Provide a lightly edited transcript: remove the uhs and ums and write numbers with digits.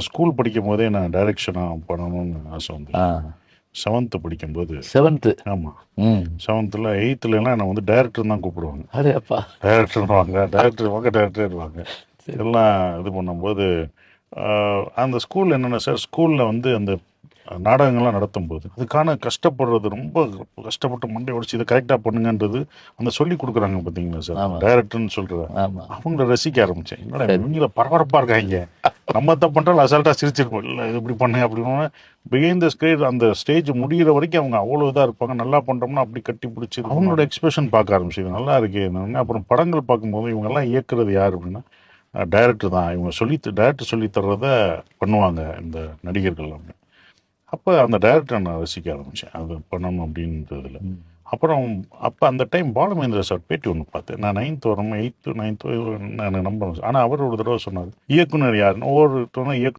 School படிக்கும் போதே நான் டைரக்ஷனாக பண்ணணும்னு ஆசை வந்து ஆ 7th படிக்கும்போது. 7th. ஆமாம், ம் 7th 8thலாம் என்னை வந்து டைரக்டர் தான் கூப்பிடுவாங்க. அரே அப்பா. டைரக்டர் வாங்க சரி. எல்லாம் இது பண்ணும்போது அந்த ஸ்கூலில் என்னென்ன சார், ஸ்கூலில் வந்து அந்த நாடகங்கள்லாம் நடத்தும்போது அதுக்கான கஷ்டப்படுறது ரொம்ப கஷ்டப்பட்டு மண்டை உடைச்சு இதை கரெக்டாக பண்ணுங்கன்றது அந்த சொல்லி கொடுக்குறாங்க பார்த்தீங்களா சார், ஆமா. டைரக்டர்னு சொல்கிற ஆமா. அவங்கள ரசிக்க ஆரம்பித்தேன். என்னடா சரி. இவங்கள பரபரப்பாக இருக்காங்க, நம்ம தான் பண்ணுறாலும் அசால்ட்டாக சிரிச்சிருப்போம், இல்லை இது இப்படி பண்ணுங்க அப்படின்னு. பிஹைண்ட் த ஸ்க்ரீன் அந்த ஸ்டேஜ் முடிகிற வரைக்கும் அவங்க அவ்வளோ இதாக இருப்பாங்க. நல்லா பண்ணுறோம்னா அப்படி கட்டி பிடிச்சி அவங்களோட எக்ஸ்பிரஷன் பார்க்க ஆரம்பிச்சிது, நல்லா இருக்கே என்னன்னு. அப்புறம் படங்கள் பார்க்கும்போது இவங்கெல்லாம் இயக்குறது யார் அப்படின்னா டைரக்டர் தான், இவங்க டைரக்டர் சொல்லி தர்றத பண்ணுவாங்க இந்த நடிகர்கள் அப்படின்னு. அப்போ அந்த டைரக்டரை நான் ரசிக்க ஆரம்பித்தேன், அது பண்ணணும் அப்படின்றதுல. ம். அப்புறம் அப்போ அந்த டைம் பாலுமகேந்திரா சார் பேட்டி ஒன்று பார்த்தேன். நான் 9th வரணும், 8th 9th நான் நம்புறேன். ஆனால் அவர் ஒரு தடவை சொன்னார், இயக்குனர் யாருன்னு. ஒவ்வொருத்தரும் இயக்குனர்